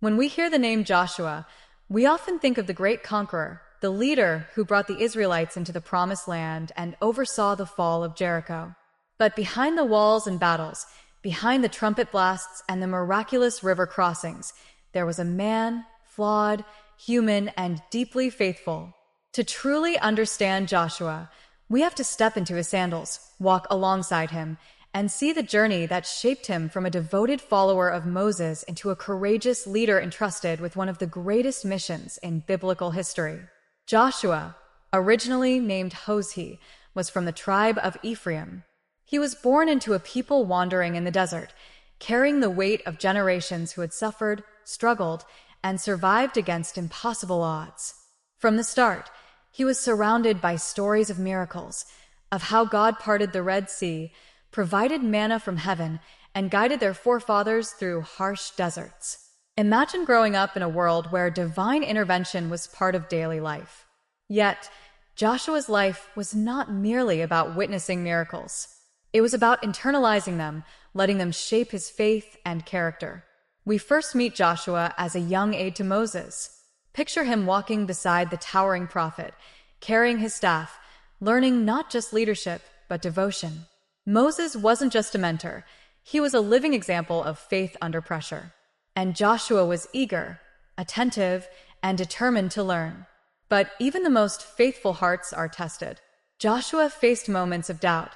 When we hear the name Joshua, we often think of the great conqueror, the leader who brought the Israelites into the promised land and oversaw the fall of Jericho. But behind the walls and battles, behind the trumpet blasts and the miraculous river crossings, there was a man, flawed, human, and deeply faithful. To truly understand Joshua, we have to step into his sandals, walk alongside him, and see the journey that shaped him from a devoted follower of Moses into a courageous leader entrusted with one of the greatest missions in biblical history. Joshua, originally named Hosea, was from the tribe of Ephraim. He was born into a people wandering in the desert, carrying the weight of generations who had suffered, struggled, and survived against impossible odds. From the start, he was surrounded by stories of miracles, of how God parted the Red Sea, provided manna from heaven, and guided their forefathers through harsh deserts. Imagine growing up in a world where divine intervention was part of daily life. Yet, Joshua's life was not merely about witnessing miracles. It was about internalizing them, letting them shape his faith and character. We first meet Joshua as a young aide to Moses. Picture him walking beside the towering prophet, carrying his staff, learning not just leadership, but devotion. Moses wasn't just a mentor, he was a living example of faith under pressure. And Joshua was eager, attentive, and determined to learn. But even the most faithful hearts are tested. Joshua faced moments of doubt,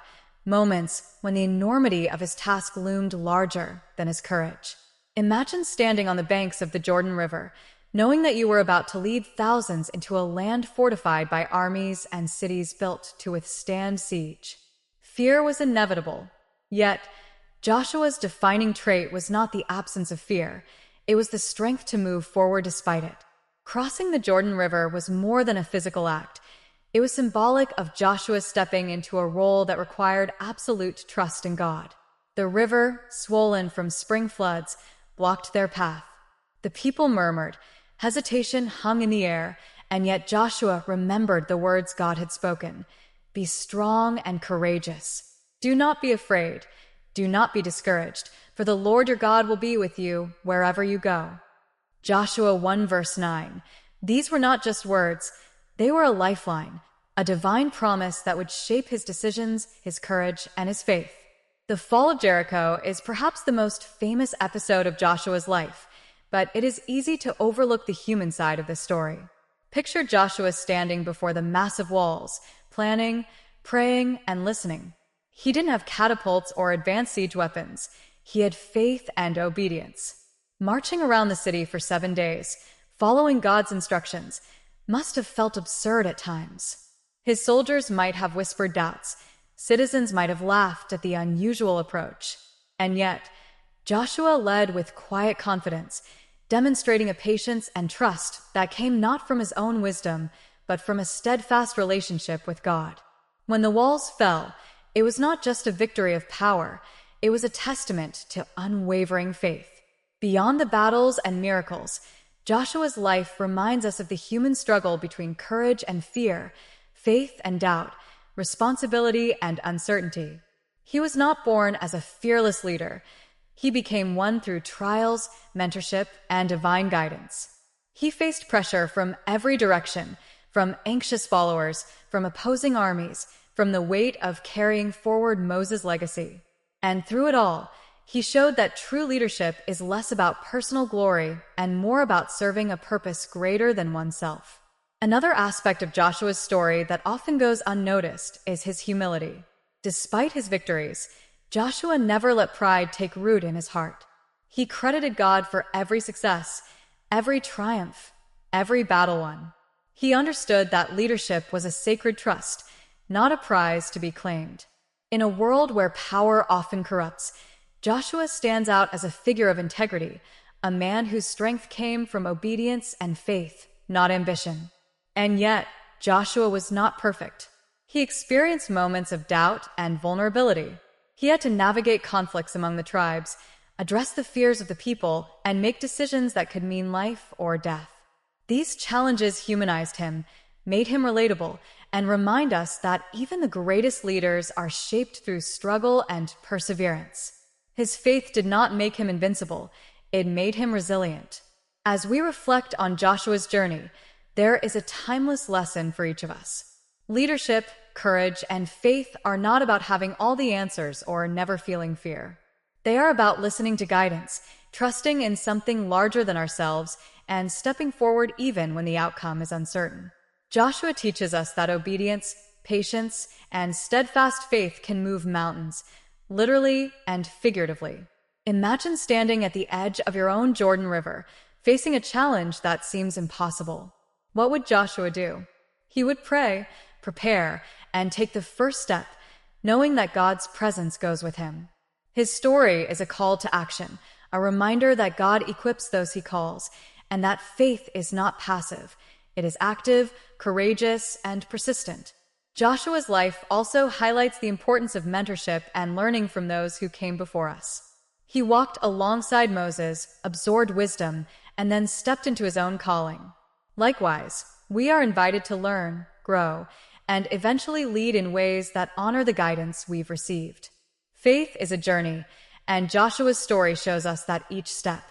moments when the enormity of his task loomed larger than his courage. Imagine standing on the banks of the Jordan River, knowing that you were about to lead thousands into a land fortified by armies and cities built to withstand siege. Fear was inevitable. Yet, Joshua's defining trait was not the absence of fear. It was the strength to move forward despite it. Crossing the Jordan River was more than a physical act. It was symbolic of Joshua stepping into a role that required absolute trust in God. The river, swollen from spring floods, blocked their path. The people murmured. Hesitation hung in the air, and yet Joshua remembered the words God had spoken. Be strong and courageous. Do not be afraid. Do not be discouraged, for the Lord your God will be with you wherever you go. Joshua 1 verse 9. These were not just words, they were a lifeline, a divine promise that would shape his decisions, his courage, and his faith. The fall of Jericho is perhaps the most famous episode of Joshua's life, but it is easy to overlook the human side of the story. Picture Joshua standing before the massive walls, planning, praying, and listening. He didn't have catapults or advanced siege weapons. He had faith and obedience. Marching around the city for 7 days, following God's instructions, must have felt absurd at times. His soldiers might have whispered doubts. Citizens might have laughed at the unusual approach. And yet, Joshua led with quiet confidence, demonstrating a patience and trust that came not from his own wisdom, but from a steadfast relationship with God. When the walls fell, it was not just a victory of power, it was a testament to unwavering faith. Beyond the battles and miracles, Joshua's life reminds us of the human struggle between courage and fear, faith and doubt, responsibility and uncertainty. He was not born as a fearless leader. He became one through trials, mentorship, and divine guidance. He faced pressure from every direction, from anxious followers, from opposing armies, from the weight of carrying forward Moses' legacy. And through it all, he showed that true leadership is less about personal glory and more about serving a purpose greater than oneself. Another aspect of Joshua's story that often goes unnoticed is his humility. Despite his victories, Joshua never let pride take root in his heart. He credited God for every success, every triumph, every battle won. He understood that leadership was a sacred trust, not a prize to be claimed. In a world where power often corrupts, Joshua stands out as a figure of integrity, a man whose strength came from obedience and faith, not ambition. And yet, Joshua was not perfect. He experienced moments of doubt and vulnerability. He had to navigate conflicts among the tribes, address the fears of the people, and make decisions that could mean life or death. These challenges humanized him, made him relatable, and remind us that even the greatest leaders are shaped through struggle and perseverance. His faith did not make him invincible, it made him resilient. As we reflect on Joshua's journey, there is a timeless lesson for each of us. Leadership, courage, and faith are not about having all the answers or never feeling fear. They are about listening to guidance, trusting in something larger than ourselves, and stepping forward even when the outcome is uncertain. Joshua teaches us that obedience, patience, and steadfast faith can move mountains, literally and figuratively. Imagine standing at the edge of your own Jordan River, facing a challenge that seems impossible. What would Joshua do? He would pray, prepare, and take the first step, knowing that God's presence goes with him. His story is a call to action, a reminder that God equips those he calls, and that faith is not passive. It is active, courageous, and persistent. Joshua's life also highlights the importance of mentorship and learning from those who came before us. He walked alongside Moses, absorbed wisdom, and then stepped into his own calling. Likewise, we are invited to learn, grow, and eventually lead in ways that honor the guidance we've received. Faith is a journey, and Joshua's story shows us that each step,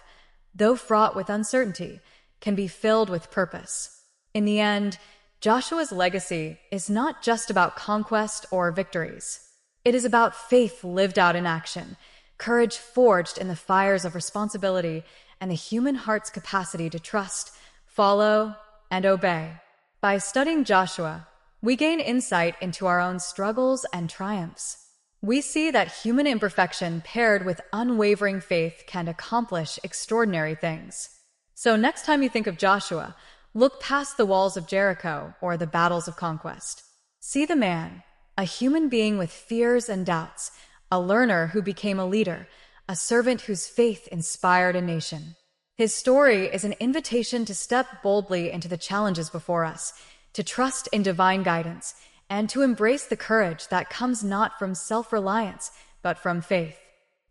though fraught with uncertainty, can be filled with purpose. In the end, Joshua's legacy is not just about conquest or victories. It is about faith lived out in action, courage forged in the fires of responsibility, and the human heart's capacity to trust, follow, and obey. By studying Joshua, we gain insight into our own struggles and triumphs. We see that human imperfection paired with unwavering faith can accomplish extraordinary things. So next time you think of Joshua, look past the walls of Jericho or the battles of conquest. See the man, a human being with fears and doubts, a learner who became a leader, a servant whose faith inspired a nation. His story is an invitation to step boldly into the challenges before us, to trust in divine guidance, and to embrace the courage that comes not from self-reliance, but from faith.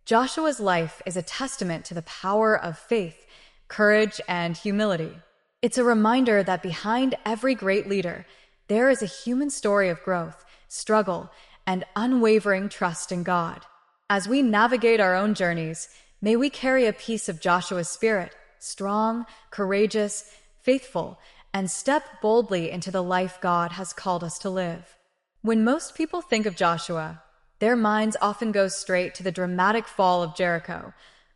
Joshua's life is a testament to the power of faith, courage, and humility. It's a reminder that behind every great leader, there is a human story of growth, struggle, and unwavering trust in God. As we navigate our own journeys, may we carry a piece of Joshua's spirit, strong, courageous, faithful, and step boldly into the life God has called us to live. When most people think of Joshua, their minds often go straight to the dramatic fall of Jericho,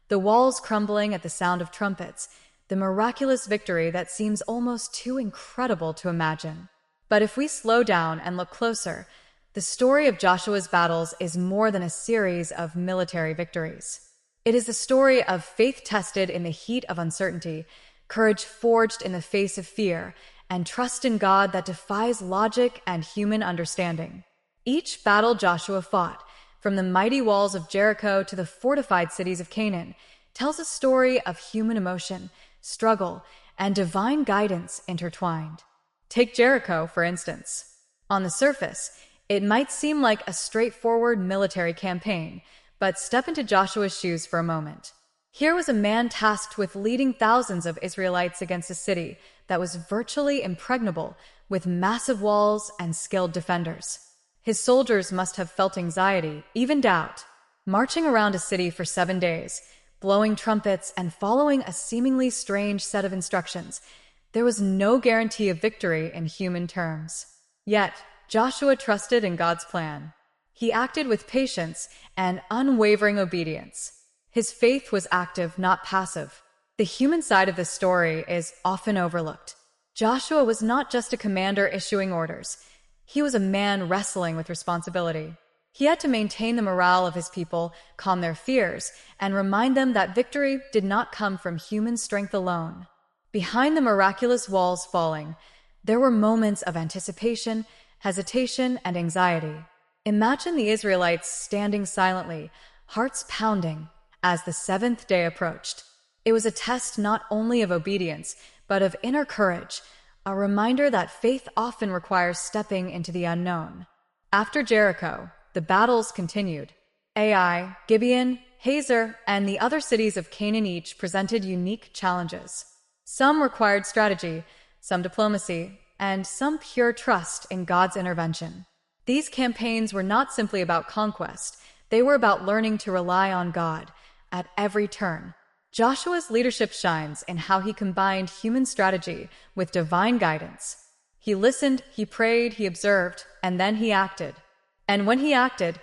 the walls crumbling at the sound of trumpets, the miraculous victory that seems almost too incredible to imagine. But if we slow down and look closer, the story of Joshua's battles is more than a series of military victories. It is the story of faith tested in the heat of uncertainty, courage forged in the face of fear, and trust in God that defies logic and human understanding. Each battle Joshua fought, from the mighty walls of Jericho to the fortified cities of Canaan, tells a story of human emotion, struggle, and divine guidance intertwined. Take Jericho, for instance. On the surface, it might seem like a straightforward military campaign, but step into Joshua's shoes for a moment. Here was a man tasked with leading thousands of Israelites against a city that was virtually impregnable, with massive walls and skilled defenders. His soldiers must have felt anxiety, even doubt, marching around a city for 7 days, blowing trumpets and following a seemingly strange set of instructions. There was no guarantee of victory in human terms. Yet, Joshua trusted in God's plan. He acted with patience and unwavering obedience. His faith was active, not passive. The human side of this story is often overlooked. Joshua was not just a commander issuing orders. He was a man wrestling with responsibility. He had to maintain the morale of his people, calm their fears, and remind them that victory did not come from human strength alone. Behind the miraculous walls falling, there were moments of anticipation, hesitation, and anxiety. Imagine the Israelites standing silently, hearts pounding, as the 7th day approached. It was a test not only of obedience, but of inner courage, a reminder that faith often requires stepping into the unknown. After Jericho, the battles continued. Ai, Gibeon, Hazor, and the other cities of Canaan each presented unique challenges. Some required strategy, some diplomacy, and some pure trust in God's intervention. These campaigns were not simply about conquest, they were about learning to rely on God at every turn. Joshua's leadership shines in how he combined human strategy with divine guidance. He listened, he prayed, he observed, and then he acted. And when he acted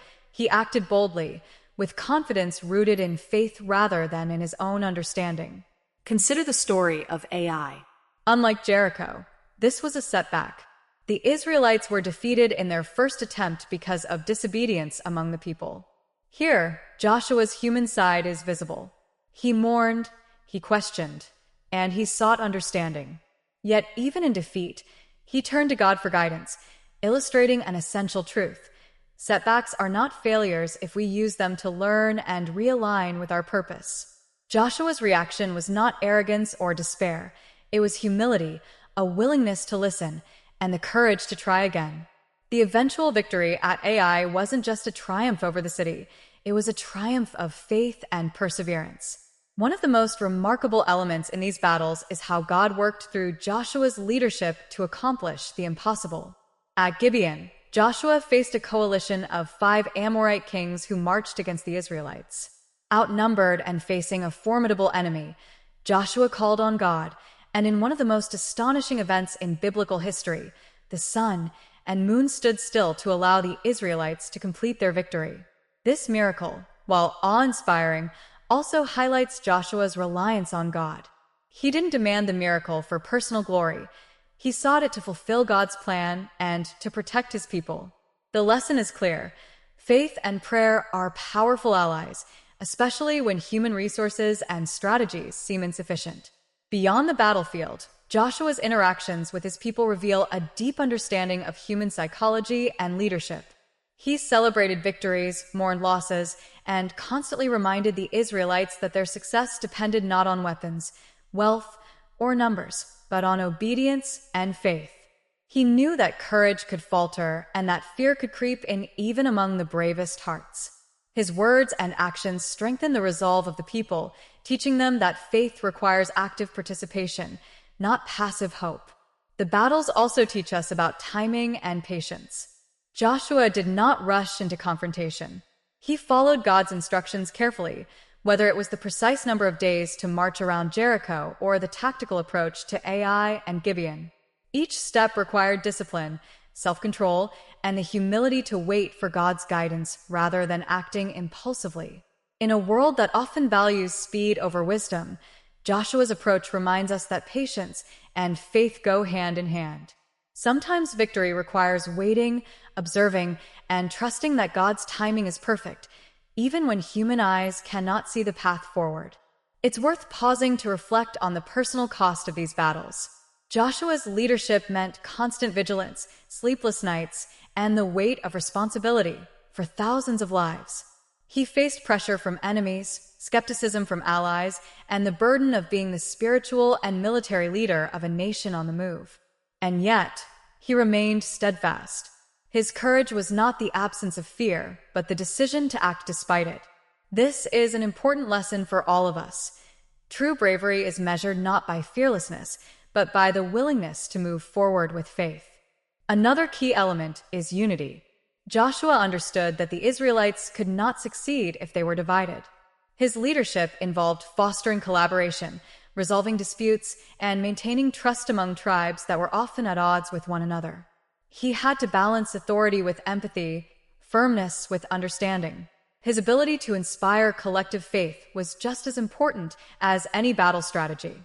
boldly, with confidence rooted in faith rather than in his own understanding. Consider the story of Ai. Unlike Jericho, this was a setback. The Israelites were defeated in their first attempt because of disobedience among the people. Here, Joshua's human side is visible. He mourned, he questioned, and he sought understanding. Yet, even in defeat, he turned to God for guidance, illustrating an essential truth. Setbacks are not failures if we use them to learn and realign with our purpose. Joshua's reaction was not arrogance or despair. It was humility, a willingness to listen, and the courage to try again. The eventual victory at Ai wasn't just a triumph over the city. It was a triumph of faith and perseverance. One of the most remarkable elements in these battles is how God worked through Joshua's leadership to accomplish the impossible. At Gibeon, Joshua faced a coalition of 5 Amorite kings who marched against the Israelites. Outnumbered and facing a formidable enemy, Joshua called on God, and in one of the most astonishing events in biblical history, the sun and moon stood still to allow the Israelites to complete their victory. This miracle, while awe-inspiring, also highlights Joshua's reliance on God. He didn't demand the miracle for personal glory. He sought it to fulfill God's plan and to protect his people. The lesson is clear. Faith and prayer are powerful allies, especially when human resources and strategies seem insufficient. Beyond the battlefield, Joshua's interactions with his people reveal a deep understanding of human psychology and leadership. He celebrated victories, mourned losses, and constantly reminded the Israelites that their success depended not on weapons, wealth, or numbers, but on obedience and faith. He knew that courage could falter and that fear could creep in even among the bravest hearts. His words and actions strengthened the resolve of the people, teaching them that faith requires active participation, not passive hope. The battles also teach us about timing and patience. Joshua did not rush into confrontation. He followed God's instructions carefully, whether it was the precise number of days to march around Jericho or the tactical approach to Ai and Gibeon. Each step required discipline, self-control, and the humility to wait for God's guidance rather than acting impulsively. In a world that often values speed over wisdom, Joshua's approach reminds us that patience and faith go hand in hand. Sometimes victory requires waiting, observing, and trusting that God's timing is perfect, even when human eyes cannot see the path forward. It's worth pausing to reflect on the personal cost of these battles. Joshua's leadership meant constant vigilance, sleepless nights, and the weight of responsibility for thousands of lives. He faced pressure from enemies, skepticism from allies, and the burden of being the spiritual and military leader of a nation on the move. And yet, he remained steadfast. His courage was not the absence of fear, but the decision to act despite it. This is an important lesson for all of us. True bravery is measured not by fearlessness, but by the willingness to move forward with faith. Another key element is unity. Joshua understood that the Israelites could not succeed if they were divided. His leadership involved fostering collaboration, resolving disputes, and maintaining trust among tribes that were often at odds with one another. He had to balance authority with empathy, firmness with understanding. His ability to inspire collective faith was just as important as any battle strategy.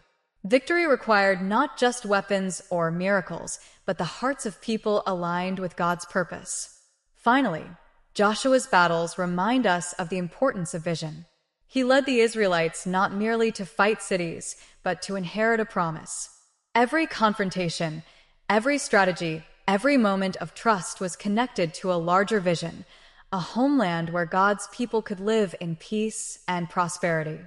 Victory required not just weapons or miracles, but the hearts of people aligned with God's purpose. Finally, Joshua's battles remind us of the importance of vision. He led the Israelites not merely to fight cities, but to inherit a promise. Every confrontation, every strategy, every moment of trust was connected to a larger vision, a homeland where God's people could live in peace and prosperity.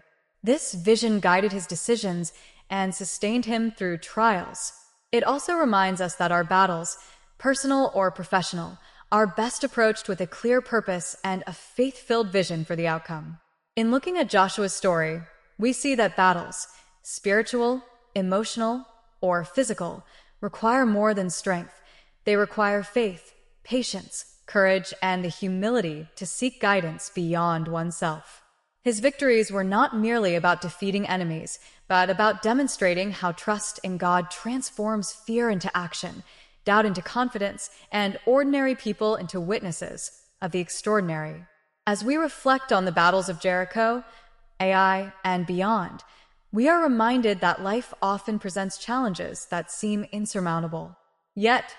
This vision guided his decisions and sustained him through trials. It also reminds us that our battles, personal or professional, are best approached with a clear purpose and a faith-filled vision for the outcome. In looking at Joshua's story, we see that battles, spiritual, emotional, or physical, require more than strength. They require faith, patience, courage, and the humility to seek guidance beyond oneself. His victories were not merely about defeating enemies, but about demonstrating how trust in God transforms fear into action, doubt into confidence, and ordinary people into witnesses of the extraordinary. As we reflect on the battles of Jericho, Ai, and beyond, we are reminded that life often presents challenges that seem insurmountable. Yet,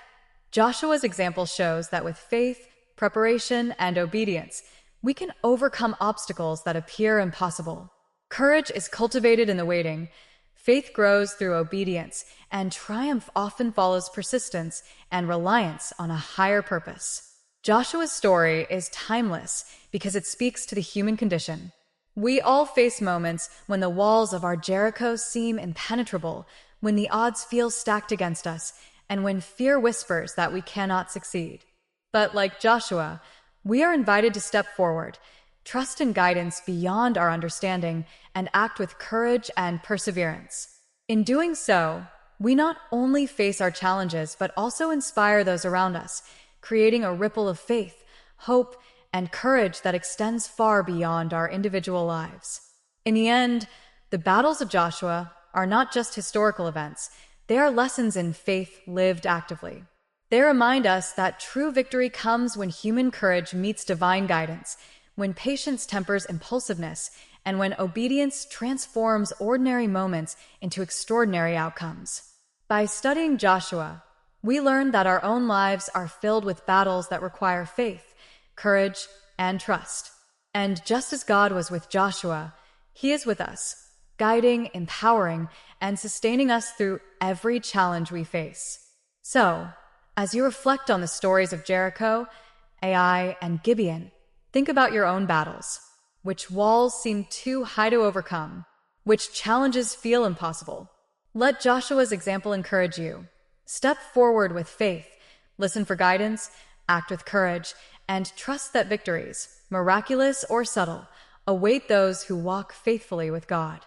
Joshua's example shows that with faith, preparation, and obedience, we can overcome obstacles that appear impossible. Courage is cultivated in the waiting, faith grows through obedience, and triumph often follows persistence and reliance on a higher purpose. Joshua's story is timeless because it speaks to the human condition. We all face moments when the walls of our Jericho seem impenetrable, when the odds feel stacked against us, and when fear whispers that we cannot succeed. But like Joshua, we are invited to step forward, trust in guidance beyond our understanding, and act with courage and perseverance. In doing so, we not only face our challenges, but also inspire those around us, creating a ripple of faith, hope, and courage that extends far beyond our individual lives. In the end, the battles of Joshua are not just historical events, they are lessons in faith lived actively. They remind us that true victory comes when human courage meets divine guidance, when patience tempers impulsiveness, and when obedience transforms ordinary moments into extraordinary outcomes. By studying Joshua, we learn that our own lives are filled with battles that require faith, courage, and trust. And just as God was with Joshua, He is with us, guiding, empowering, and sustaining us through every challenge we face. So, as you reflect on the stories of Jericho, Ai, and Gibeon, think about your own battles. Which walls seem too high to overcome? Which challenges feel impossible? Let Joshua's example encourage you. Step forward with faith, listen for guidance, act with courage, and trust that victories, miraculous or subtle, await those who walk faithfully with God.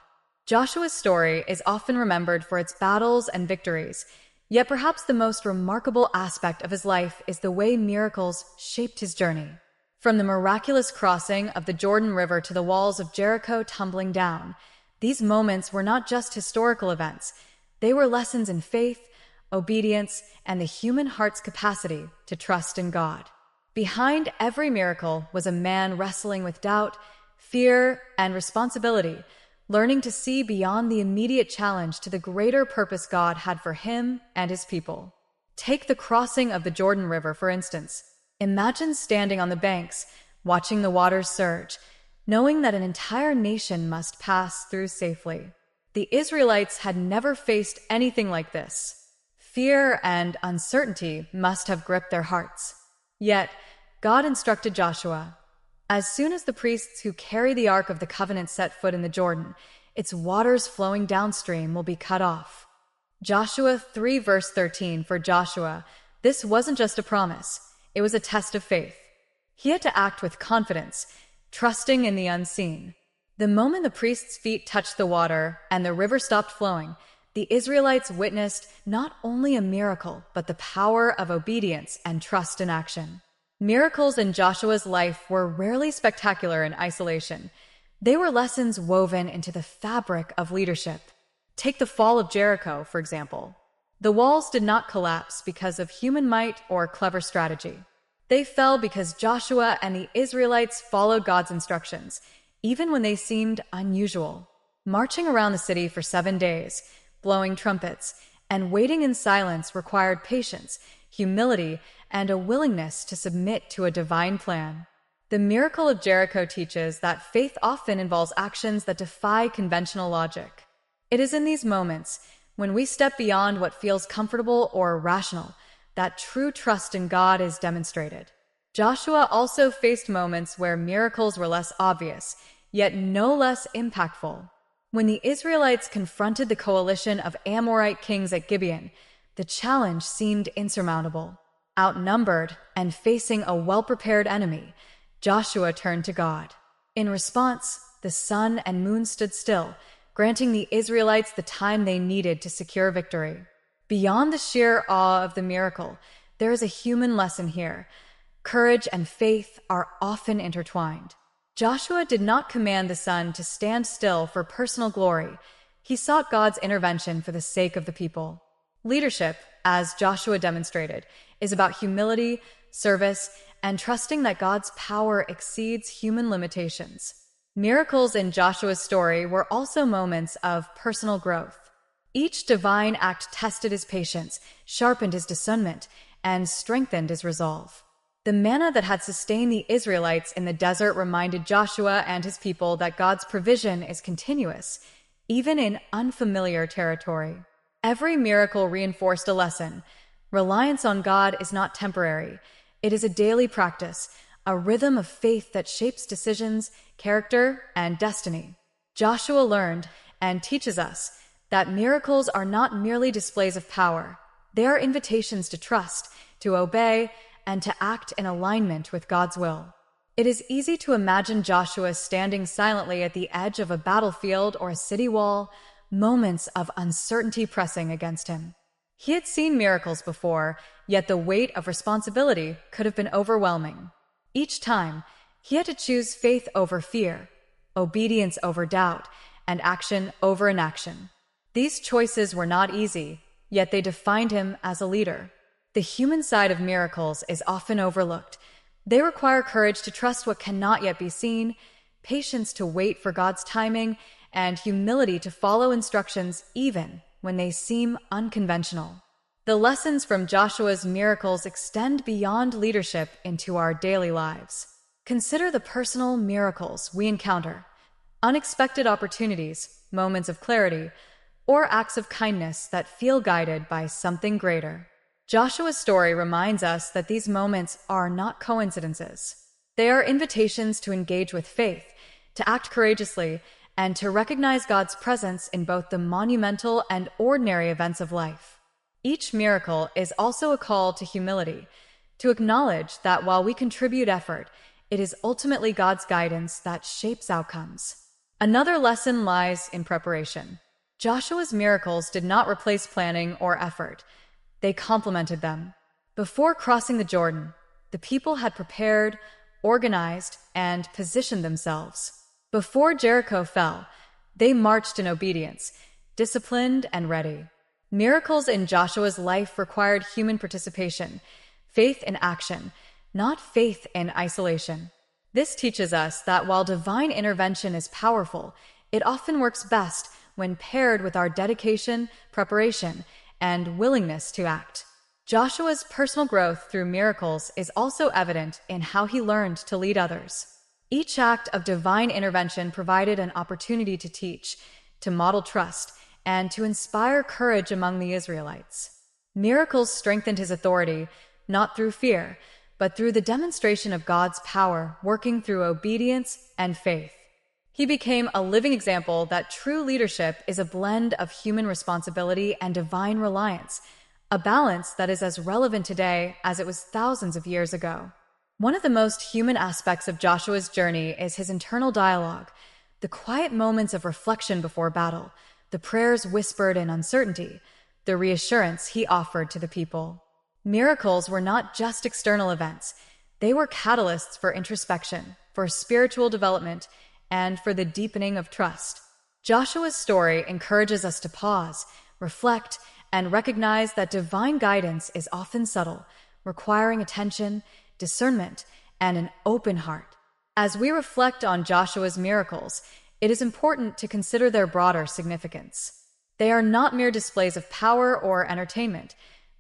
Joshua's story is often remembered for its battles and victories, yet perhaps the most remarkable aspect of his life is the way miracles shaped his journey. From the miraculous crossing of the Jordan River to the walls of Jericho tumbling down, these moments were not just historical events, they were lessons in faith, obedience, and the human heart's capacity to trust in God. Behind every miracle was a man wrestling with doubt, fear, and responsibility, learning to see beyond the immediate challenge to the greater purpose God had for him and his people. Take the crossing of the Jordan River, for instance. Imagine standing on the banks, watching the waters surge, knowing that an entire nation must pass through safely. The Israelites had never faced anything like this. Fear and uncertainty must have gripped their hearts. Yet, God instructed Joshua, as soon as the priests who carry the Ark of the Covenant set foot in the Jordan, its waters flowing downstream will be cut off. Joshua 3 verse 13 for Joshua, this wasn't just a promise, it was a test of faith. He had to act with confidence, trusting in the unseen. The moment the priest's feet touched the water and the river stopped flowing, the Israelites witnessed not only a miracle, but the power of obedience and trust in action. Miracles in Joshua's life were rarely spectacular in isolation. They were lessons woven into the fabric of leadership. Take the fall of Jericho, for example. The walls did not collapse because of human might or clever strategy. They fell because Joshua and the Israelites followed God's instructions, even when they seemed unusual. Marching around the city for 7 days, blowing trumpets, and waiting in silence required patience, humility, and a willingness to submit to a divine plan. The miracle of Jericho teaches that faith often involves actions that defy conventional logic. It is in these moments, when we step beyond what feels comfortable or rational, that true trust in God is demonstrated. Joshua also faced moments where miracles were less obvious, yet no less impactful. When the Israelites confronted the coalition of Amorite kings at Gibeon, the challenge seemed insurmountable. Outnumbered and facing a well-prepared enemy, Joshua turned to God. In response, the sun and moon stood still, granting the Israelites the time they needed to secure victory. Beyond the sheer awe of the miracle, there is a human lesson here. Courage and faith are often intertwined. Joshua did not command the sun to stand still for personal glory. He sought God's intervention for the sake of the people. Leadership, as Joshua demonstrated, is about humility, service, and trusting that God's power exceeds human limitations. Miracles in Joshua's story were also moments of personal growth. Each divine act tested his patience, sharpened his discernment, and strengthened his resolve. The manna that had sustained the Israelites in the desert reminded Joshua and his people that God's provision is continuous, even in unfamiliar territory. Every miracle reinforced a lesson. Reliance on God is not temporary. It is a daily practice, a rhythm of faith that shapes decisions, character, and destiny. Joshua learned and teaches us that miracles are not merely displays of power. They are invitations to trust, to obey, and to act in alignment with God's will. It is easy to imagine Joshua standing silently at the edge of a battlefield or a city wall, moments of uncertainty pressing against him. He had seen miracles before, yet the weight of responsibility could have been overwhelming. Each time, he had to choose faith over fear, obedience over doubt, and action over inaction. These choices were not easy, yet they defined him as a leader. The human side of miracles is often overlooked. They require courage to trust what cannot yet be seen, patience to wait for God's timing, and humility to follow instructions even when they seem unconventional. The lessons from Joshua's miracles extend beyond leadership into our daily lives. Consider the personal miracles we encounter, unexpected opportunities, moments of clarity, or acts of kindness that feel guided by something greater. Joshua's story reminds us that these moments are not coincidences. They are invitations to engage with faith, to act courageously, and to recognize God's presence in both the monumental and ordinary events of life. Each miracle is also a call to humility, to acknowledge that while we contribute effort, it is ultimately God's guidance that shapes outcomes. Another lesson lies in preparation. Joshua's miracles did not replace planning or effort. They complemented them. Before crossing the Jordan, the people had prepared, organized, and positioned themselves. Before Jericho fell, they marched in obedience, disciplined and ready. Miracles in Joshua's life required human participation, faith in action, not faith in isolation. This teaches us that while divine intervention is powerful, it often works best when paired with our dedication, preparation, and willingness to act. Joshua's personal growth through miracles is also evident in how he learned to lead others. Each act of divine intervention provided an opportunity to teach, to model trust, and to inspire courage among the Israelites. Miracles strengthened his authority, not through fear, but through the demonstration of God's power working through obedience and faith. He became a living example that true leadership is a blend of human responsibility and divine reliance, a balance that is as relevant today as it was thousands of years ago. One of the most human aspects of Joshua's journey is his internal dialogue, the quiet moments of reflection before battle, the prayers whispered in uncertainty, the reassurance he offered to the people. Miracles were not just external events. They were catalysts for introspection, for spiritual development, and for the deepening of trust. Joshua's story encourages us to pause, reflect, and recognize that divine guidance is often subtle, requiring attention, discernment, and an open heart. As we reflect on Joshua's miracles, it is important to consider their broader significance. They are not mere displays of power or entertainment.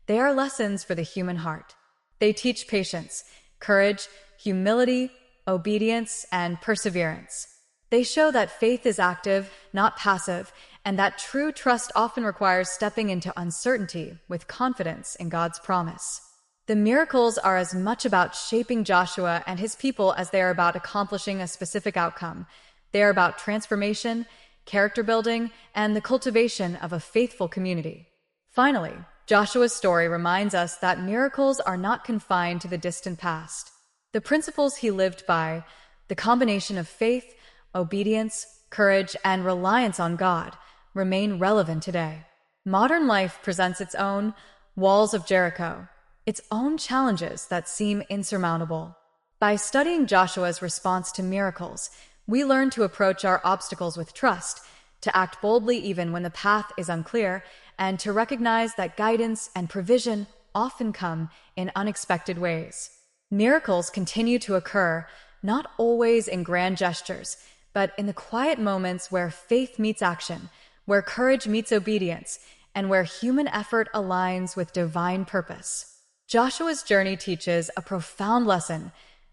They are lessons for the human heart. They teach patience, courage, humility, obedience, and perseverance. They show that faith is active, not passive, and that true trust often requires stepping into uncertainty with confidence in God's promise. The miracles are as much about shaping Joshua and his people as they are about accomplishing a specific outcome. They are about transformation, character building, and the cultivation of a faithful community. Finally, Joshua's story reminds us that miracles are not confined to the distant past. The principles he lived by, the combination of faith, obedience, courage, and reliance on God, remain relevant today. Modern life presents its own walls of Jericho, its own challenges that seem insurmountable. By studying Joshua's response to miracles, we learn to approach our obstacles with trust, to act boldly even when the path is unclear, and to recognize that guidance and provision often come in unexpected ways. Miracles continue to occur, not always in grand gestures, but in the quiet moments where faith meets action, where courage meets obedience, and where human effort aligns with divine purpose. Joshua's journey teaches a profound lesson.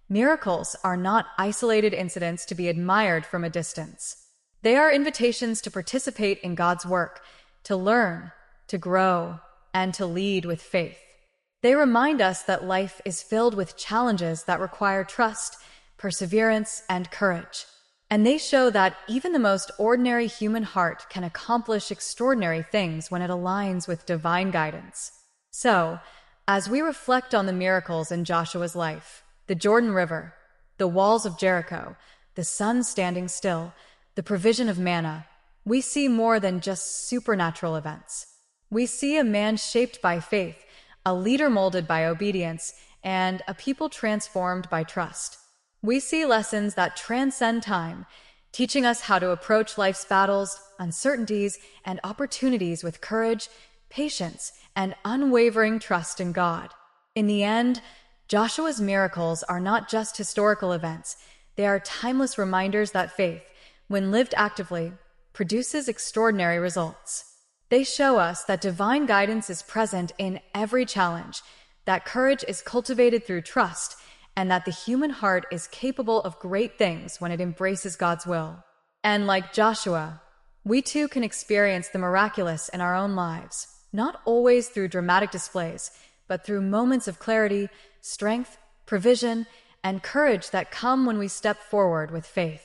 Miracles are not isolated incidents to be admired from a distance. They are invitations to participate in God's work, to learn, to grow, and to lead with faith. They remind us that life is filled with challenges that require trust, perseverance, and courage. And they show that even the most ordinary human heart can accomplish extraordinary things when it aligns with divine guidance. So, as we reflect on the miracles in Joshua's life, the Jordan River, the walls of Jericho, the sun standing still, the provision of manna, we see more than just supernatural events. We see a man shaped by faith, a leader molded by obedience, and a people transformed by trust. We see lessons that transcend time, teaching us how to approach life's battles, uncertainties, and opportunities with courage, patience, and unwavering trust in God. In the end, Joshua's miracles are not just historical events. They are timeless reminders that faith, when lived actively, produces extraordinary results. They show us that divine guidance is present in every challenge, that courage is cultivated through trust, and that the human heart is capable of great things when it embraces God's will. And like Joshua, we too can experience the miraculous in our own lives, not always through dramatic displays, but through moments of clarity, strength, provision, and courage that come when we step forward with faith.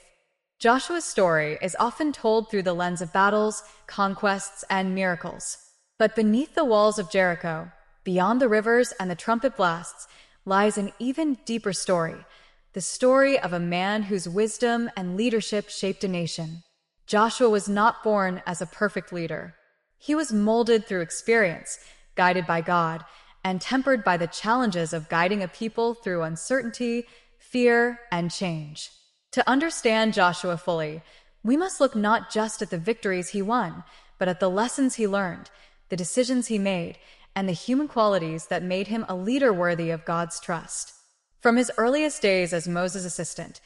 Joshua's story is often told through the lens of battles, conquests, and miracles. But beneath the walls of Jericho, beyond the rivers and the trumpet blasts, lies an even deeper story, the story of a man whose wisdom and leadership shaped a nation. Joshua was not born as a perfect leader. He was molded through experience, guided by God, and tempered by the challenges of guiding a people through uncertainty, fear, and change. To understand Joshua fully, we must look not just at the victories he won, but at the lessons he learned, the decisions he made, and the human qualities that made him a leader worthy of God's trust. From his earliest days as Moses' assistant,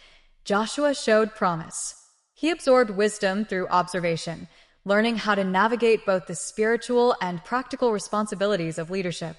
Joshua showed promise. He absorbed wisdom through observation, learning how to navigate both the spiritual and practical responsibilities of leadership.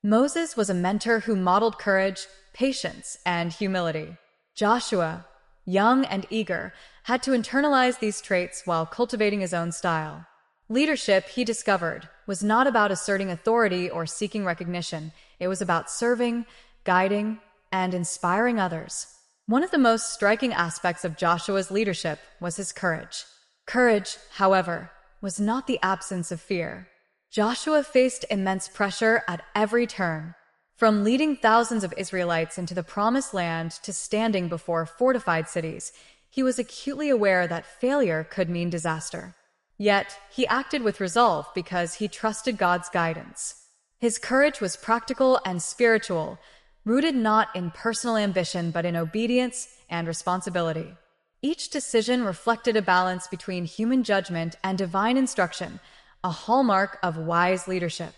Moses was a mentor who modeled courage, patience, and humility. Joshua, young and eager, had to internalize these traits while cultivating his own style. Leadership, he discovered, was not about asserting authority or seeking recognition. It was about serving, guiding, and inspiring others. One of the most striking aspects of Joshua's leadership was his courage. Courage, however, was not the absence of fear. Joshua faced immense pressure at every turn. From leading thousands of Israelites into the Promised Land to standing before fortified cities, he was acutely aware that failure could mean disaster. Yet, he acted with resolve because he trusted God's guidance. His courage was practical and spiritual, rooted not in personal ambition but in obedience and responsibility. Each decision reflected a balance between human judgment and divine instruction, a hallmark of wise leadership.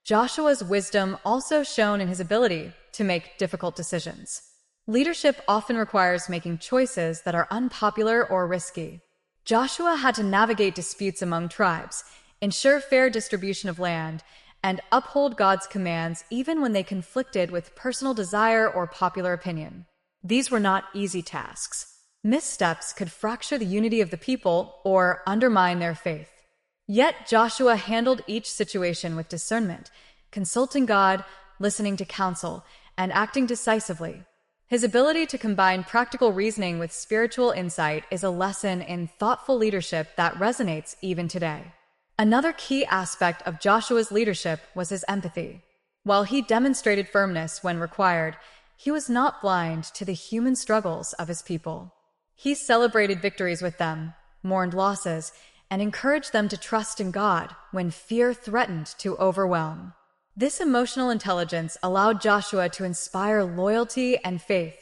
Joshua's wisdom also shone in his ability to make difficult decisions. Leadership often requires making choices that are unpopular or risky. Joshua had to navigate disputes among tribes, ensure fair distribution of land, and uphold God's commands even when they conflicted with personal desire or popular opinion. These were not easy tasks. Missteps could fracture the unity of the people or undermine their faith. Yet Joshua handled each situation with discernment, consulting God, listening to counsel, and acting decisively. His ability to combine practical reasoning with spiritual insight is a lesson in thoughtful leadership that resonates even today. Another key aspect of Joshua's leadership was his empathy. While he demonstrated firmness when required, he was not blind to the human struggles of his people. He celebrated victories with them, mourned losses, and encouraged them to trust in God when fear threatened to overwhelm. This emotional intelligence allowed Joshua to inspire loyalty and faith,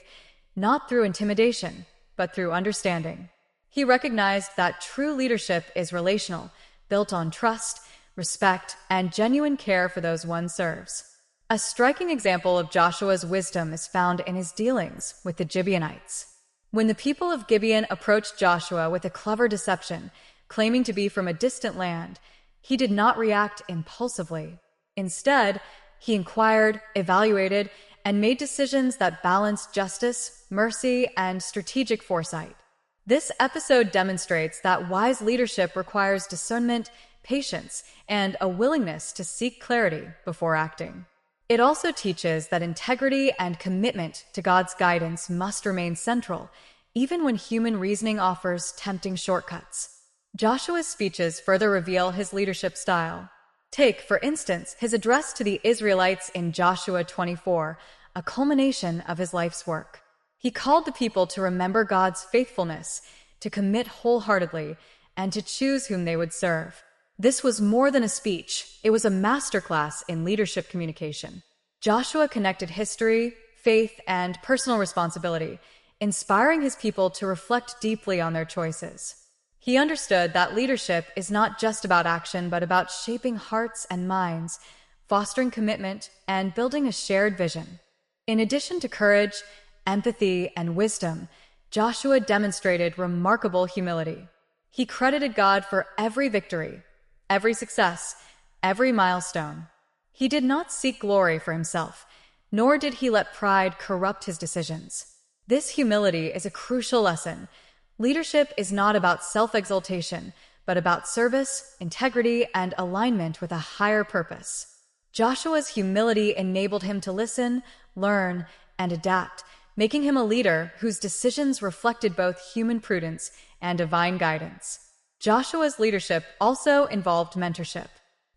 not through intimidation, but through understanding. He recognized that true leadership is relational, built on trust, respect, and genuine care for those one serves. A striking example of Joshua's wisdom is found in his dealings with the Gibeonites. When the people of Gibeon approached Joshua with a clever deception, claiming to be from a distant land, he did not react impulsively. Instead, he inquired, evaluated, and made decisions that balanced justice, mercy, and strategic foresight. This episode demonstrates that wise leadership requires discernment, patience, and a willingness to seek clarity before acting. It also teaches that integrity and commitment to God's guidance must remain central, even when human reasoning offers tempting shortcuts. Joshua's speeches further reveal his leadership style. Take, for instance, his address to the Israelites in Joshua 24, a culmination of his life's work. He called the people to remember God's faithfulness, to commit wholeheartedly, and to choose whom they would serve. This was more than a speech, it was a masterclass in leadership communication. Joshua connected history, faith, and personal responsibility, inspiring his people to reflect deeply on their choices. He understood that leadership is not just about action, but about shaping hearts and minds, fostering commitment, and building a shared vision. In addition to courage, empathy, and wisdom, Joshua demonstrated remarkable humility. He credited God for every victory, every success, every milestone. He did not seek glory for himself, nor did he let pride corrupt his decisions. This humility is a crucial lesson. Leadership is not about self-exaltation, but about service, integrity, and alignment with a higher purpose. Joshua's humility enabled him to listen, learn, and adapt, making him a leader whose decisions reflected both human prudence and divine guidance. Joshua's leadership also involved mentorship.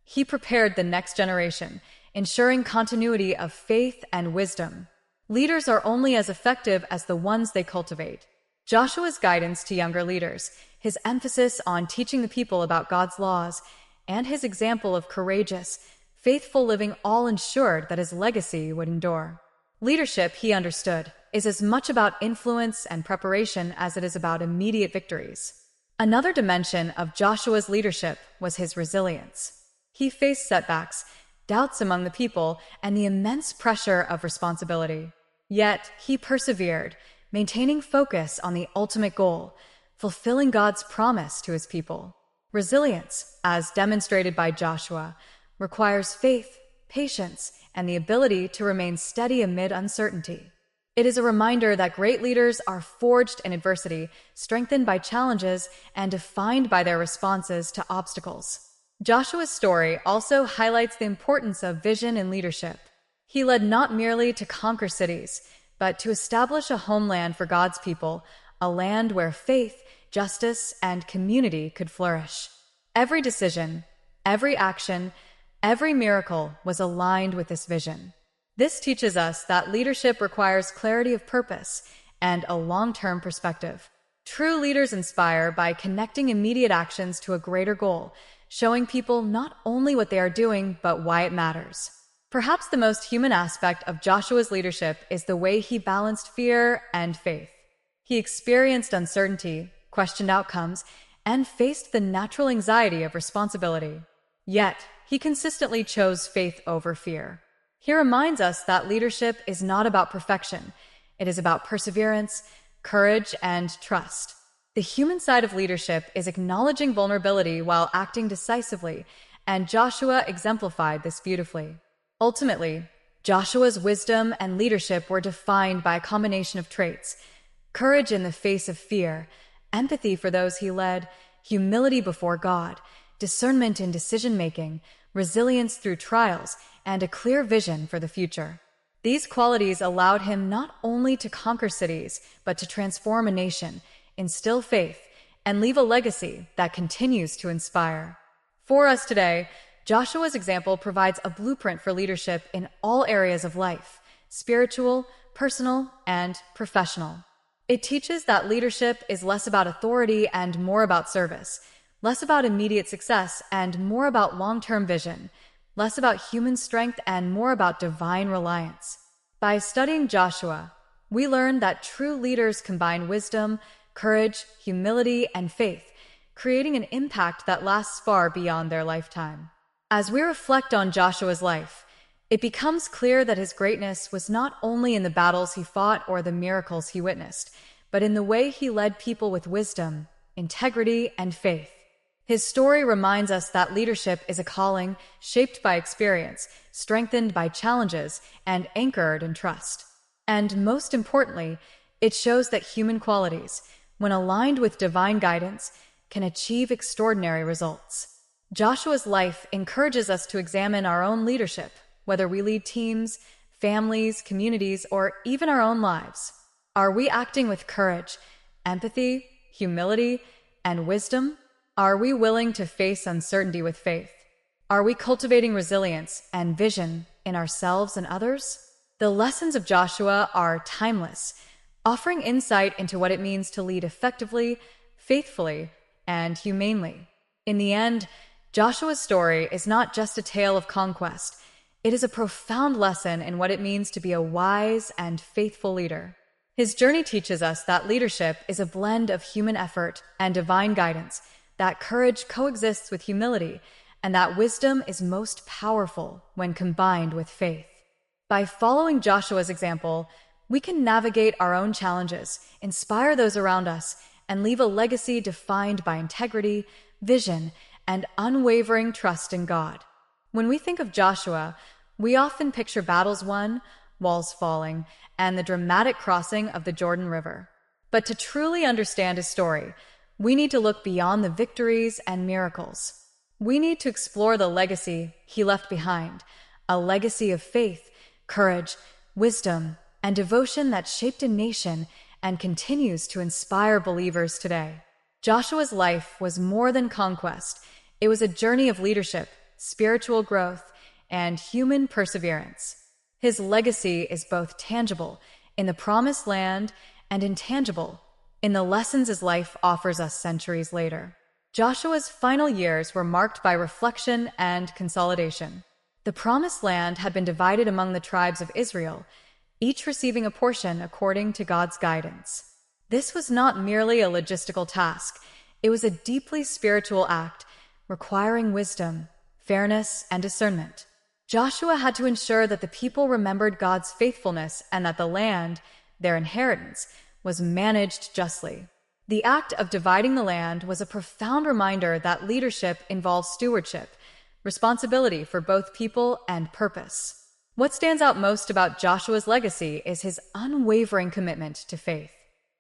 He prepared the next generation, ensuring continuity of faith and wisdom. Leaders are only as effective as the ones they cultivate. Joshua's guidance to younger leaders, his emphasis on teaching the people about God's laws, and his example of courageous, faithful living all ensured that his legacy would endure. Leadership, he understood, is as much about influence and preparation as it is about immediate victories. Another dimension of Joshua's leadership was his resilience. He faced setbacks, doubts among the people, and the immense pressure of responsibility. Yet, he persevered, maintaining focus on the ultimate goal, fulfilling God's promise to his people. Resilience, as demonstrated by Joshua, requires faith, patience, and the ability to remain steady amid uncertainty. It is a reminder that great leaders are forged in adversity, strengthened by challenges, and defined by their responses to obstacles. Joshua's story also highlights the importance of vision in leadership. He led not merely to conquer cities, but to establish a homeland for God's people, a land where faith, justice, and community could flourish. Every decision, every action, every miracle was aligned with this vision. This teaches us that leadership requires clarity of purpose and a long-term perspective. True leaders inspire by connecting immediate actions to a greater goal, showing people not only what they are doing, but why it matters. Perhaps the most human aspect of Joshua's leadership is the way he balanced fear and faith. He experienced uncertainty, questioned outcomes, and faced the natural anxiety of responsibility. Yet, he consistently chose faith over fear. He reminds us that leadership is not about perfection. It is about perseverance, courage, and trust. The human side of leadership is acknowledging vulnerability while acting decisively, and Joshua exemplified this beautifully. Ultimately, Joshua's wisdom and leadership were defined by a combination of traits: courage in the face of fear, empathy for those he led, humility before God, discernment in decision-making, resilience through trials, and a clear vision for the future. These qualities allowed him not only to conquer cities, but to transform a nation, instill faith, and leave a legacy that continues to inspire. For us today, Joshua's example provides a blueprint for leadership in all areas of life: spiritual, personal, and professional. It teaches that leadership is less about authority and more about service, less about immediate success and more about long-term vision, less about human strength and more about divine reliance. By studying Joshua, we learn that true leaders combine wisdom, courage, humility, and faith, creating an impact that lasts far beyond their lifetime. As we reflect on Joshua's life, it becomes clear that his greatness was not only in the battles he fought or the miracles he witnessed, but in the way he led people with wisdom, integrity, and faith. His story reminds us that leadership is a calling shaped by experience, strengthened by challenges, and anchored in trust. And most importantly, it shows that human qualities, when aligned with divine guidance, can achieve extraordinary results. Joshua's life encourages us to examine our own leadership, whether we lead teams, families, communities, or even our own lives. Are we acting with courage, empathy, humility, and wisdom? Are we willing to face uncertainty with faith? Are we cultivating resilience and vision in ourselves and others? The lessons of Joshua are timeless, offering insight into what it means to lead effectively, faithfully, and humanely. In the end, Joshua's story is not just a tale of conquest. It is a profound lesson in what it means to be a wise and faithful leader. His journey teaches us that leadership is a blend of human effort and divine guidance, that courage coexists with humility, and that wisdom is most powerful when combined with faith. By following Joshua's example, we can navigate our own challenges, inspire those around us, and leave a legacy defined by integrity, vision, and unwavering trust in God. When we think of Joshua, we often picture battles won, walls falling, and the dramatic crossing of the Jordan River. But to truly understand his story, we need to look beyond the victories and miracles. We need to explore the legacy he left behind, a legacy of faith, courage, wisdom, and devotion that shaped a nation and continues to inspire believers today. Joshua's life was more than conquest. It was a journey of leadership, spiritual growth, and human perseverance. His legacy is both tangible in the promised land and intangible in the lessons his life offers us centuries later. Joshua's final years were marked by reflection and consolidation. The promised land had been divided among the tribes of Israel, each receiving a portion according to God's guidance. This was not merely a logistical task. It was a deeply spiritual act, requiring wisdom, fairness, and discernment. Joshua had to ensure that the people remembered God's faithfulness and that the land, their inheritance, was managed justly. The act of dividing the land was a profound reminder that leadership involves stewardship, responsibility for both people and purpose. What stands out most about Joshua's legacy is his unwavering commitment to faith.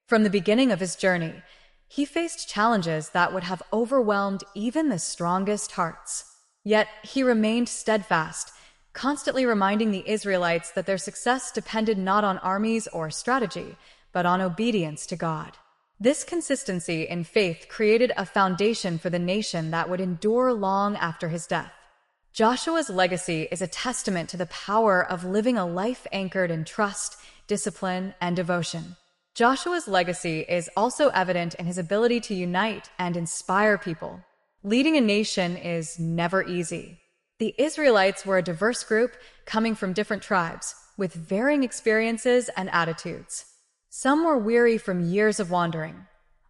From the beginning of his journey, he faced challenges that would have overwhelmed even the strongest hearts. Yet he remained steadfast, constantly reminding the Israelites that their success depended not on armies or strategy, but on obedience to God. This consistency in faith created a foundation for the nation that would endure long after his death. Joshua's legacy is a testament to the power of living a life anchored in trust, discipline, and devotion. Joshua's legacy is also evident in his ability to unite and inspire people. Leading a nation is never easy. The Israelites were a diverse group coming from different tribes, with varying experiences and attitudes. Some were weary from years of wandering.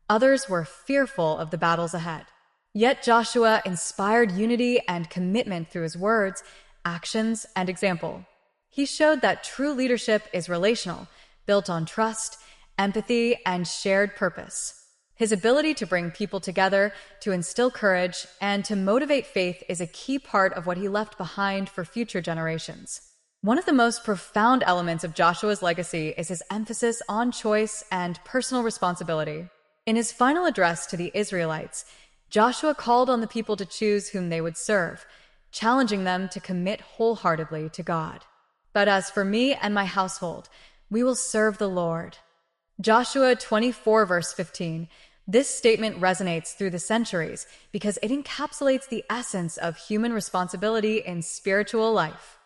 Others were fearful of the battles ahead. Yet Joshua inspired unity and commitment through his words, actions, and example. He showed that true leadership is relational, built on trust, empathy, and shared purpose. His ability to bring people together, to instill courage, and to motivate faith is a key part of what he left behind for future generations. One of the most profound elements of Joshua's legacy is his emphasis on choice and personal responsibility. In his final address to the Israelites, Joshua called on the people to choose whom they would serve, challenging them to commit wholeheartedly to God. But as for me and my household, we will serve the Lord. Joshua 24 verse 15. This statement resonates through the centuries because it encapsulates the essence of human responsibility in spiritual life.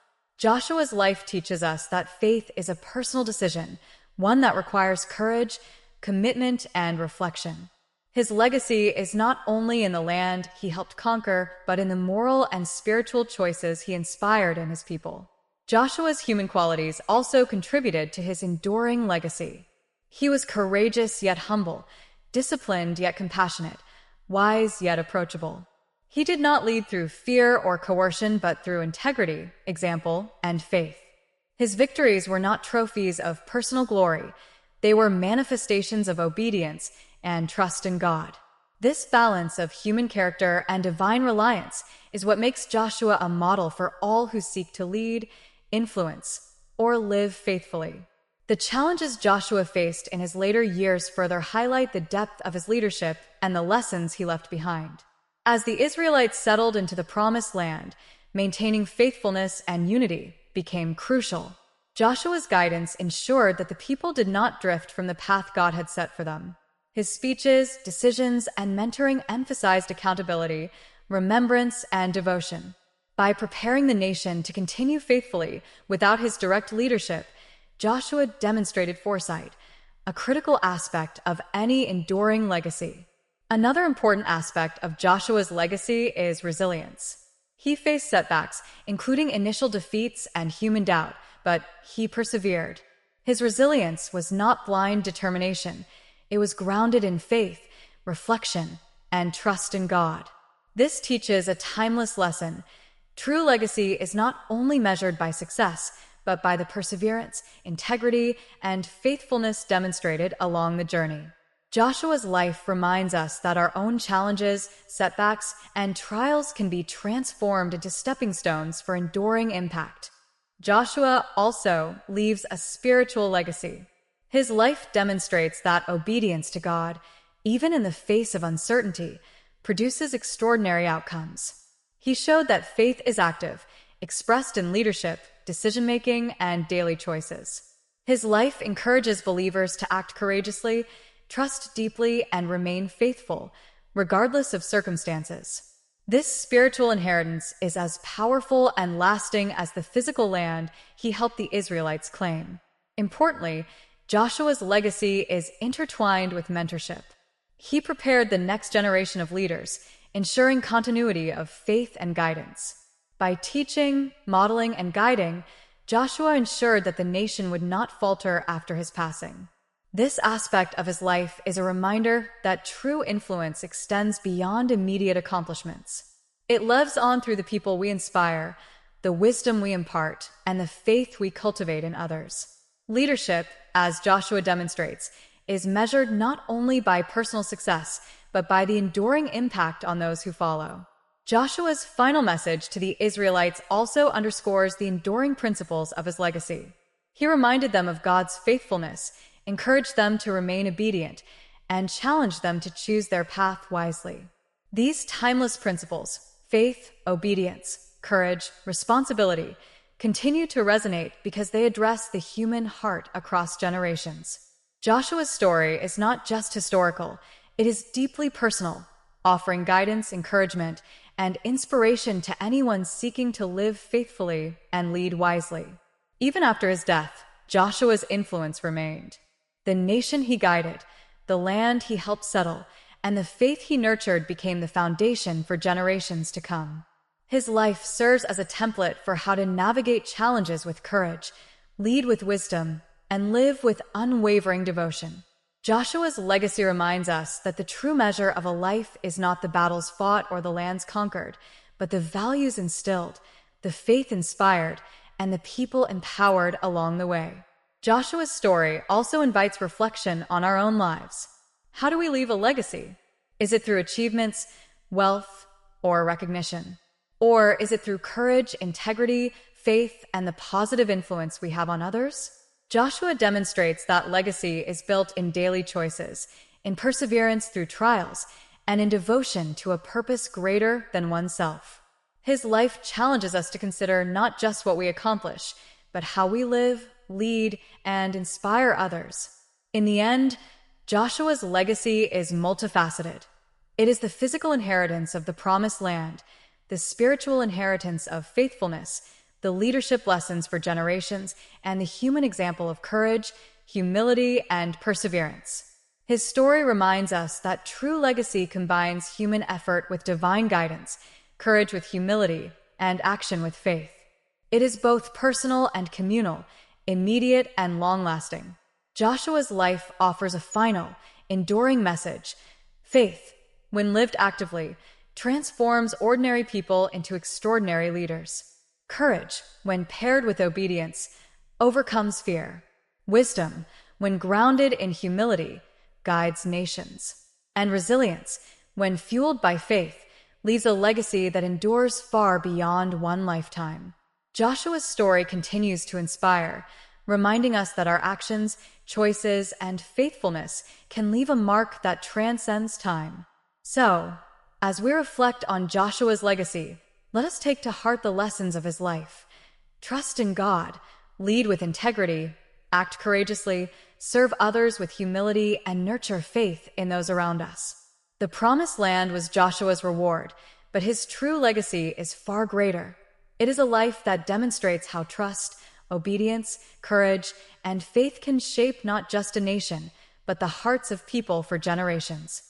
Joshua's life teaches us that faith is a personal decision, one that requires courage, commitment, and reflection. His legacy is not only in the land he helped conquer, but in the moral and spiritual choices he inspired in his people. Joshua's human qualities also contributed to his enduring legacy. He was courageous yet humble, disciplined yet compassionate, wise yet approachable. He did not lead through fear or coercion, but through integrity, example, and faith. His victories were not trophies of personal glory, they were manifestations of obedience and trust in God. This balance of human character and divine reliance is what makes Joshua a model for all who seek to lead, influence, or live faithfully. The challenges Joshua faced in his later years further highlight the depth of his leadership and the lessons he left behind. As the Israelites settled into the Promised Land, maintaining faithfulness and unity became crucial. Joshua's guidance ensured that the people did not drift from the path God had set for them. His speeches, decisions, and mentoring emphasized accountability, remembrance, and devotion. By preparing the nation to continue faithfully without his direct leadership, Joshua demonstrated foresight, a critical aspect of any enduring legacy. Another important aspect of Joshua's legacy is resilience. He faced setbacks, including initial defeats and human doubt, but he persevered. His resilience was not blind determination. It was grounded in faith, reflection, and trust in God. This teaches a timeless lesson. True legacy is not only measured by success, but by the perseverance, integrity, and faithfulness demonstrated along the journey. Joshua's life reminds us that our own challenges, setbacks, and trials can be transformed into stepping stones for enduring impact. Joshua also leaves a spiritual legacy. His life demonstrates that obedience to God, even in the face of uncertainty, produces extraordinary outcomes. He showed that faith is active, expressed in leadership, decision-making, and daily choices. His life encourages believers to act courageously, trust deeply, and remain faithful, regardless of circumstances. This spiritual inheritance is as powerful and lasting as the physical land he helped the Israelites claim. Importantly, Joshua's legacy is intertwined with mentorship. He prepared the next generation of leaders, ensuring continuity of faith and guidance. By teaching, modeling, and guiding, Joshua ensured that the nation would not falter after his passing. This aspect of his life is a reminder that true influence extends beyond immediate accomplishments. It lives on through the people we inspire, the wisdom we impart, and the faith we cultivate in others. Leadership, as Joshua demonstrates, is measured not only by personal success, but by the enduring impact on those who follow. Joshua's final message to the Israelites also underscores the enduring principles of his legacy. He reminded them of God's faithfulness, encouraged them to remain obedient, and challenged them to choose their path wisely. These timeless principles, faith, obedience, courage, responsibility, continue to resonate because they address the human heart across generations. Joshua's story is not just historical, it is deeply personal, offering guidance, encouragement, and inspiration to anyone seeking to live faithfully and lead wisely. Even after his death, Joshua's influence remained. The nation he guided, the land he helped settle, and the faith he nurtured became the foundation for generations to come. His life serves as a template for how to navigate challenges with courage, lead with wisdom, and live with unwavering devotion. Joshua's legacy reminds us that the true measure of a life is not the battles fought or the lands conquered, but the values instilled, the faith inspired, and the people empowered along the way. Joshua's story also invites reflection on our own lives. How do we leave a legacy? Is it through achievements, wealth, or recognition? Or is it through courage, integrity, faith, and the positive influence we have on others? Joshua demonstrates that legacy is built in daily choices, in perseverance through trials, and in devotion to a purpose greater than oneself. His life challenges us to consider not just what we accomplish, but how we live, lead, and inspire others. In the end, Joshua's legacy is multifaceted. It is the physical inheritance of the Promised Land, the spiritual inheritance of faithfulness, the leadership lessons for generations, and the human example of courage, humility, and perseverance. His story reminds us that true legacy combines human effort with divine guidance, courage with humility, and action with faith. It is both personal and communal, immediate and long-lasting. Joshua's life offers a final, enduring message. Faith, when lived actively, transforms ordinary people into extraordinary leaders. Courage, when paired with obedience, overcomes fear. Wisdom, when grounded in humility, guides nations. And resilience, when fueled by faith, leaves a legacy that endures far beyond one lifetime. Joshua's story continues to inspire, reminding us that our actions, choices, and faithfulness can leave a mark that transcends time. So, as we reflect on Joshua's legacy, let us take to heart the lessons of his life. Trust in God, lead with integrity, act courageously, serve others with humility, and nurture faith in those around us. The promised land was Joshua's reward, but his true legacy is far greater. It is a life that demonstrates how trust, obedience, courage, and faith can shape not just a nation, but the hearts of people for generations.